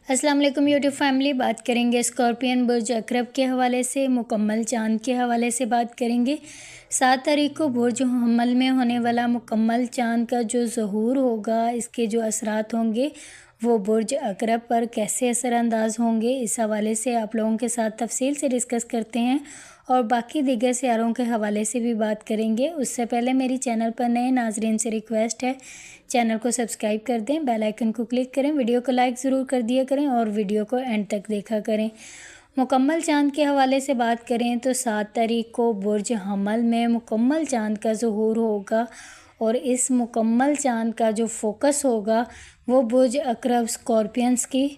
अस्सलाम वालेकुम YouTube family. बात करेंगे स्कॉर्पियन बुर्ज अकरब के हवाले से, मुकम्मल चांद के हवाले से बात करेंगे। 7 तारीख को बुर्ज हमल में होने वाला मुकम्मल चांद का जो ज़हूर होगा, इसके जो असरात होंगे वो बुर्ज अकरब पर कैसे असरानंदाज होंगे, इस हवाले से आप लोगों के साथ तफसील से डिस्कस करते हैं और बाकी दीगर सियारों के हवाले से भी बात करेंगे। उससे पहले मेरी चैनल पर नए नाजरीन से रिक्वेस्ट है, चैनल को सब्सक्राइब कर दें, बेल आइकन को क्लिक करें, वीडियो को लाइक ज़रूर कर दिया करें और वीडियो को एंड तक देखा करें। मुकम्मल चांद के हवाले से बात करें तो 7 तारीख को बुर्ज हमल में मुकम्मल चांद का ज़हूर होगा और इस मुकम्मल चांद का जो फोकस होगा वो बुर्ज अकरब स्कॉर्पियंस की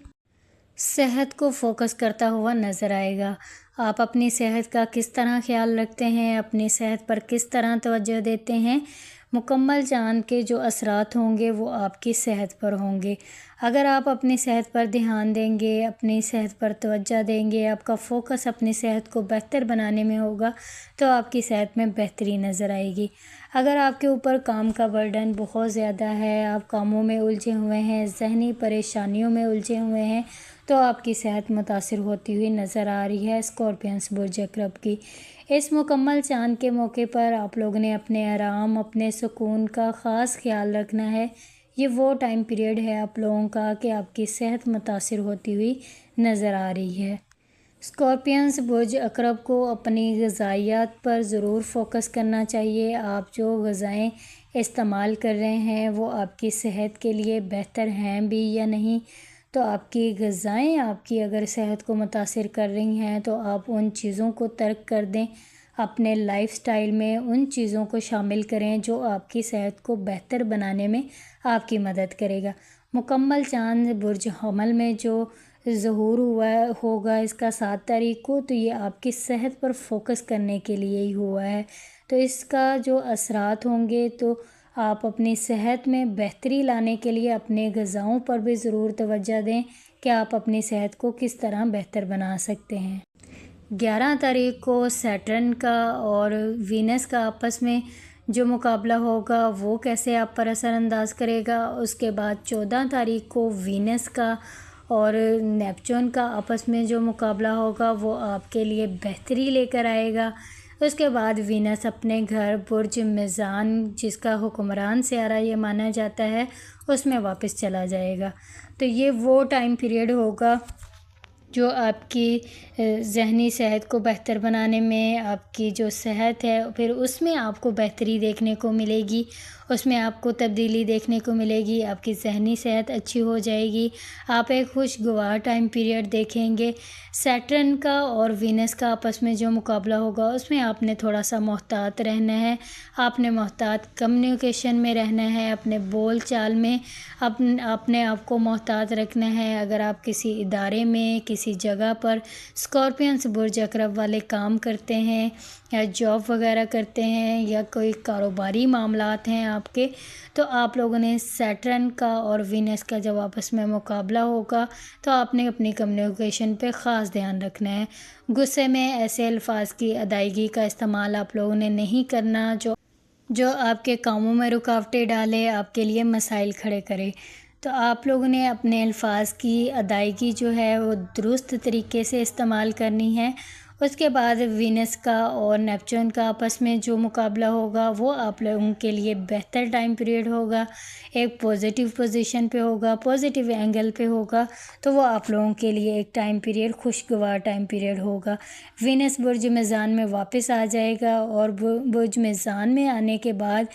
सेहत को फोकस करता हुआ नज़र आएगा। आप अपनी सेहत का किस तरह ख्याल रखते हैं, अपनी सेहत पर किस तरह तवज्जो देते हैं, मुकम्मल चांद के जो असरात होंगे वो आपकी सेहत पर होंगे। अगर आप अपनी सेहत पर ध्यान देंगे, अपनी सेहत पर तवज्जो देंगे, आपका फ़ोकस अपनी सेहत को बेहतर बनाने में होगा तो आपकी सेहत में बेहतरी नज़र आएगी। अगर आपके ऊपर काम का बर्डन बहुत ज़्यादा है, आप कामों में उलझे हुए हैं, ज़हनी परेशानियों में उलझे हुए हैं, तो आपकी सेहत मुतासिर होती हुई नज़र आ रही है स्कॉर्पियंस बुर्ज अकरब की। इस मुकम्मल चांद के मौके पर आप लोगों ने अपने आराम, अपने सुकून का ख़ास ख्याल रखना है। ये वो टाइम पीरियड है आप लोगों का कि आपकी सेहत मुतासिर होती हुई नज़र आ रही है। स्कॉर्पियंस बुर्ज अकरब को अपनी ग़िज़ाइयात पर ज़रूर फ़ोकस करना चाहिए। आप जो ग़िज़ाएँ इस्तेमाल कर रहे हैं वो आपकी सेहत के लिए बेहतर हैं भी या नहीं। तो आपकी ग़िज़ाएँ आपकी अगर सेहत को मुतासिर कर रही हैं तो आप उन चीज़ों को तर्क कर दें, अपने लाइफ़स्टाइल में उन चीज़ों को शामिल करें जो आपकी सेहत को बेहतर बनाने में आपकी मदद करेगा। मुकम्मल चांद बुर्ज हमल में जो ज़हूर हुआ होगा इसका 7 तारीख को, तो ये आपकी सेहत पर फोकस करने के लिए ही हुआ है। तो इसका जो असरात होंगे तो आप अपनी सेहत में बेहतरी लाने के लिए अपने ग़िज़ाओं पर भी ज़रूर तवज्जो दें कि आप अपनी सेहत को किस तरह बेहतर बना सकते हैं। 11 तारीख को सैटर्न का और वीनस का आपस में जो मुकाबला होगा वो कैसे आप पर असरानंदाज करेगा। उसके बाद 14 तारीख को वीनस का और नेपच्यून का आपस में जो मुकाबला होगा वो आपके लिए बेहतरी लेकर आएगा। उसके बाद वीनस अपने घर बुर्ज मीज़ान, जिसका हुक्मरान सियारा ये माना जाता है, उसमें वापस चला जाएगा। तो ये वो टाइम पीरियड होगा जो आपकी ज़हनी सेहत को बेहतर बनाने में, आपकी जो सेहत है फिर उसमें आपको बेहतरी देखने को मिलेगी, उसमें आपको तब्दीली देखने को मिलेगी, आपकी ज़हनी सेहत अच्छी हो जाएगी, आप एक खुशगवार टाइम पीरियड देखेंगे। सैटर्न का और वीनस का आपस में जो मुकाबला होगा उसमें आपने थोड़ा सा मोहतात रहना है, आपने मोहतात कम्युनिकेशन में रहना है, अपने बोल चाल में अपने आप को मोहतात रखना है। अगर आप किसी इदारे में, किसी जगह पर स्कॉर्पियंस बुर्ज अकरब वाले काम करते हैं या जॉब वगैरह करते हैं या कोई कारोबारी मामलात हैं आपके, तो आप लोगों ने सैटर्न का और वीनस का जब आपस में मुकाबला होगा तो आपने अपनी कम्युनिकेशन पे ख़ास ध्यान रखना है। गुस्से में ऐसे अल्फाज की अदायगी का इस्तेमाल आप लोगों ने नहीं करना जो आपके कामों में रुकावटें डाले, आपके लिए मसाइल खड़े करे। तो आप लोगों ने अपने अल्फाज की अदायगी जो है वो दुरुस्त तरीके से इस्तेमाल करनी है। उसके बाद वीनस का और नेपच्यून का आपस में जो मुकाबला होगा वो आप लोगों के लिए बेहतर टाइम पीरियड होगा, एक पॉजिटिव पोजीशन पे होगा, पॉजिटिव एंगल पे होगा, तो वो आप लोगों के लिए एक टाइम पीरियड खुशगवार टाइम पीरियड होगा। वीनस बुर्ज मीज़ान में वापस आ जाएगा और बुर्ज मीज़ान में आने के बाद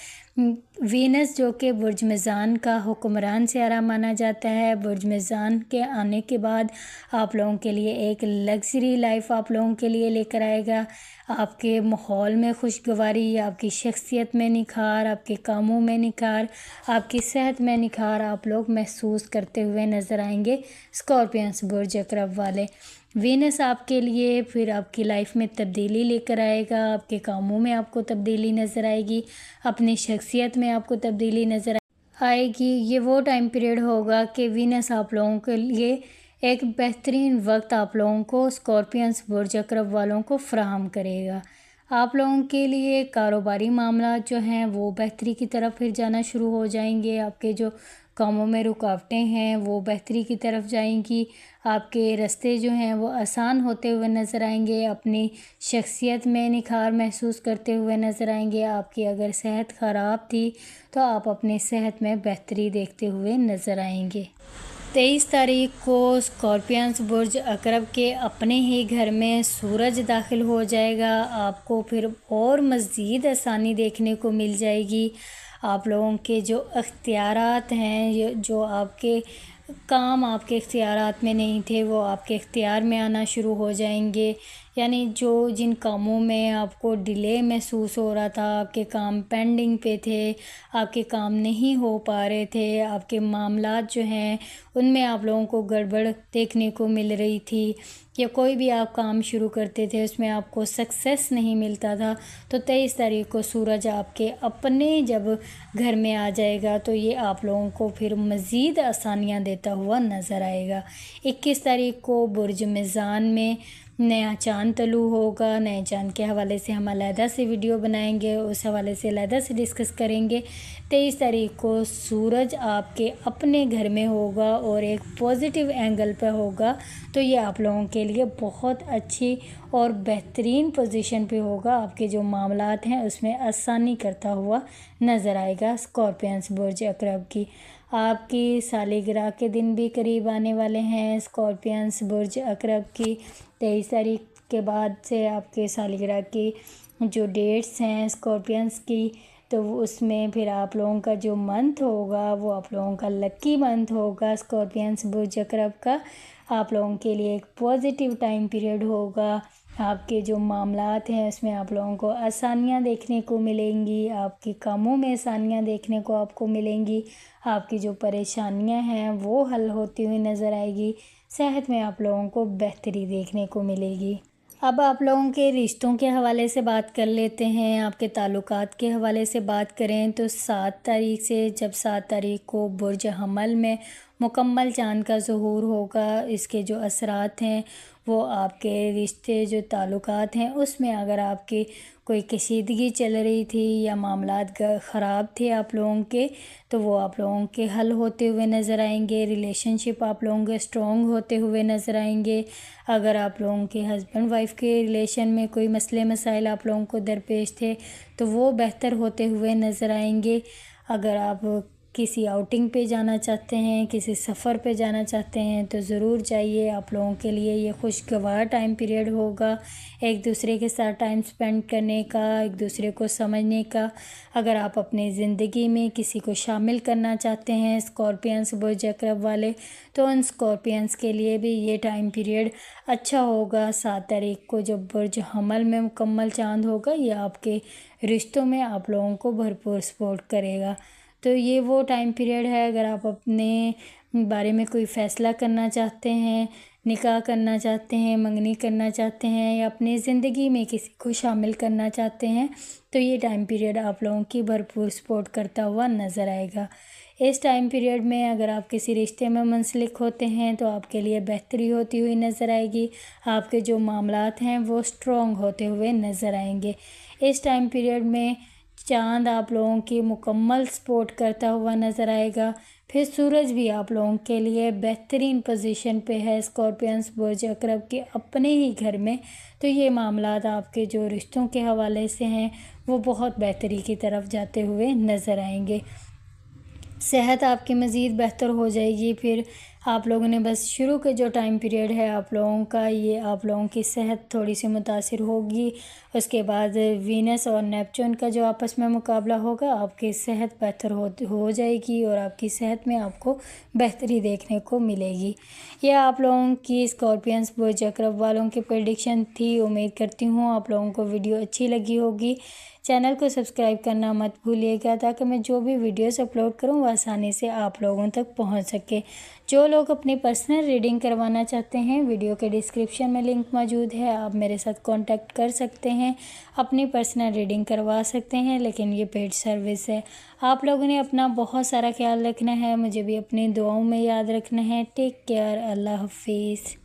वीनस जो कि बुर्ज मीज़ान का हुक्मरान सियारा माना जाता है, बुर्ज मीज़ान के आने के बाद आप लोगों के लिए एक लग्ज़री लाइफ आप लोगों के लिए लेकर आएगा। आपके माहौल में खुशगवारी, आपकी शख्सियत में निखार, आपके कामों में निखार, आपकी सेहत में निखार आप लोग महसूस करते हुए नज़र आएंगे स्कॉर्पियंस बुर्ज अकरब वाले। वीनस आपके लिए फिर आपकी लाइफ में तब्दीली लेकर आएगा, आपके कामों में आपको तब्दीली नज़र आएगी, अपनी शख्सियत में आपको तब्दीली नज़र आएगी। ये वो टाइम पीरियड होगा कि वीनस आप लोगों के लिए एक बेहतरीन वक्त आप लोगों को स्कॉर्पियंस बुर्ज अकरब वालों को फ़राहम करेगा। आप लोगों के लिए कारोबारी मामला जो हैं वो बेहतरी की तरफ फिर जाना शुरू हो जाएंगे। आपके जो کاموں میں رکاوٹیں ہیں وہ بہتری کی طرف جائیں گی، آپ کے راستے جو ہیں وہ آسان ہوتے ہوئے نظر آئیں گے، اپنی شخصیت میں نکھار محسوس کرتے ہوئے نظر آئیں گے۔ آپ کی اگر صحت خراب تھی تو آپ اپنی صحت میں بہتری دیکھتے ہوئے نظر آئیں گے۔ 23 تاریخ کو اسکارپینز برج عقرب کے اپنے ہی گھر میں سورج داخل ہو جائے گا، آپ کو پھر اور مزید آسانی دیکھنے کو مل جائے گی۔ آپ لوگوں کے جو اختیارات ہیں، جو آپ کے کام آپ کے اختیارات میں نہیں تھے وہ آپ کے اختیار میں آنا شروع ہو جائیں گے، یعنی جن کاموں میں آپ کو ڈیلے محسوس ہو رہا تھا، آپ کے کام پینڈنگ پہ تھے، آپ کے کام نہیں ہو پا رہے تھے، آپ کے معاملات جو ہیں ان میں آپ لوگوں کو گڑبڑ دیکھنے کو مل رہی تھی، یا کوئی بھی آپ کام شروع کرتے تھے اس میں آپ کو سکسیس نہیں ملتا تھا، تو 23 تاریخ کو سورج آپ کے اپنے جب گھر میں آ جائے گا تو یہ آپ لوگوں کو پھر مزید آسانیاں دیتا ہوا نظر آئے گا۔ 21 تاریخ کو برج میزان میں نیا چاند طلوع ہوگا، نئے چاند کے حوالے سے ہم علیحدہ سے ویڈیو بنائیں گے، اس حوالے سے علیحدہ سے ڈسکس کریں گے۔ 23 تاریخ کو سورج آپ کے اپنے گھر میں ہوگا اور ایک پازیٹیو اینگل پہ ہوگا، تو یہ آپ لوگوں کے لیے بہت اچھی اور بہترین پوزیشن پہ ہوگا، آپ کے جو معاملات ہیں اس میں آسانی کرتا ہوا نظر آئے گا۔ اسکارپینز برج عقرب کی آپ کی سالگرہ کے دن بھی قریب آنے والے ہیں، اسکارپینز برج عقرب کی 23 تاریخ کے بعد سے آپ کے سالگرہ کی جو ڈیٹس ہیں اسکارپینز کی، تو اس میں پھر آپ لوگوں کا جو منتھ ہوگا وہ آپ لوگوں کا لکی منتھ ہوگا اسکارپینز برج عقرب کا، آپ لوگوں کے لیے ایک پازیٹیو ٹائم پیریڈ ہوگا، آپ کے جو معاملات ہیں اس میں آپ لوگوں کو آسانیاں دیکھنے کو ملیں گی، آپ کے کاموں میں آسانیاں دیکھنے کو آپ کو ملیں گی، آپ کی جو پریشانیاں ہیں وہ حل ہوتی ہوئی نظر آئے گی، صحت میں آپ لوگوں کو بہتری دیکھنے کو ملے گی۔ اب آپ لوگوں کے رشتوں کے حوالے سے بات کر لیتے ہیں، آپ کے تعلقات کے حوالے سے بات کریں تو 7 تاریخ سے جب 7 تاریخ کو برج حمل میں مکمل چاند کا ظہور ہوگا، اس کے جو اثرات ہیں وہ آپ کے رشتے جو تعلقات ہیں اس میں اگر آپ کی کوئی کشیدگی چل رہی تھی یا معاملات خراب تھے آپ لوگوں کے، تو وہ آپ لوگوں کے حل ہوتے ہوئے نظر آئیں گے، ریلیشن شپ آپ لوگوں کے اسٹرانگ ہوتے ہوئے نظر آئیں گے۔ اگر آپ لوگوں کے ہسبینڈ وائف کے ریلیشن میں کوئی مسئلے مسائل آپ لوگوں کو درپیش تھے تو وہ بہتر ہوتے ہوئے نظر آئیں گے۔ اگر آپ کسی آؤٹنگ پہ جانا چاہتے ہیں، کسی سفر پہ جانا چاہتے ہیں تو ضرور جائیے، آپ لوگوں کے لیے یہ خوشگوار ٹائم پیریڈ ہوگا، ایک دوسرے کے ساتھ ٹائم سپینڈ کرنے کا، ایک دوسرے کو سمجھنے کا۔ اگر آپ اپنی زندگی میں کسی کو شامل کرنا چاہتے ہیں اسکارپینز برج عقرب والے، تو ان اسکارپینز کے لیے بھی یہ ٹائم پیریڈ اچھا ہوگا۔ 7 تاریخ کو جب برج حمل میں مکمل چاند ہوگا یہ آپ کے رشتوں میں آپ لوگوں کو بھرپور سپورٹ کرے گا، تو یہ وہ ٹائم پیریڈ ہے اگر آپ اپنے بارے میں کوئی فیصلہ کرنا چاہتے ہیں، نکاح کرنا چاہتے ہیں، منگنی کرنا چاہتے ہیں، یا اپنی زندگی میں کسی کو شامل کرنا چاہتے ہیں تو یہ ٹائم پیریڈ آپ لوگوں کی بھرپور سپورٹ کرتا ہوا نظر آئے گا۔ اس ٹائم پیریڈ میں اگر آپ کسی رشتے میں منسلک ہوتے ہیں تو آپ کے لیے بہتری ہوتی ہوئی نظر آئے گی، آپ کے جو معاملات ہیں وہ اسٹرانگ ہوتے ہوئے نظر آئیں گے۔ اس ٹائم پیریڈ میں چاند آپ لوگوں کی مکمل سپورٹ کرتا ہوا نظر آئے گا، پھر سورج بھی آپ لوگوں کے لیے بہترین پوزیشن پہ ہے اسکارپینز برج عقرب کے اپنے ہی گھر میں، تو یہ معاملات آپ کے جو رشتوں کے حوالے سے ہیں وہ بہت بہتری کی طرف جاتے ہوئے نظر آئیں گے۔ صحت آپ کی مزید بہتر ہو جائے گی، پھر آپ لوگوں نے بس شروع کے جو ٹائم پیریڈ ہے آپ لوگوں کا، یہ آپ لوگوں کی صحت تھوڑی سی متاثر ہوگی، اس کے بعد وینس اور نیپچون کا جو آپس میں مقابلہ ہوگا آپ کی صحت بہتر ہو جائے گی اور آپ کی صحت میں آپ کو بہتری دیکھنے کو ملے گی۔ یہ آپ لوگوں کی اسکارپینز برج عقرب والوں کی پریڈکشن تھی، امید کرتی ہوں آپ لوگوں کو ویڈیو اچھی لگی ہوگی۔ چینل کو سبسکرائب کرنا مت بھولیے گا تاکہ میں جو بھی ویڈیوز اپلوڈ کروں وہ آسانی سے آپ لوگوں تک پہنچ سکے۔ جو لوگ اپنی پرسنل ریڈنگ کروانا چاہتے ہیں ویڈیو کے ڈسکرپشن میں لنک موجود ہے، آپ میرے ساتھ کانٹیکٹ کر سکتے ہیں، اپنی پرسنل ریڈنگ کروا سکتے ہیں، لیکن یہ پیڈ سروس ہے۔ آپ لوگوں نے اپنا بہت سارا خیال رکھنا ہے، مجھے بھی اپنی دعاؤں میں یاد رکھنا ہے۔ ٹیک کیئر، اللہ حافظ۔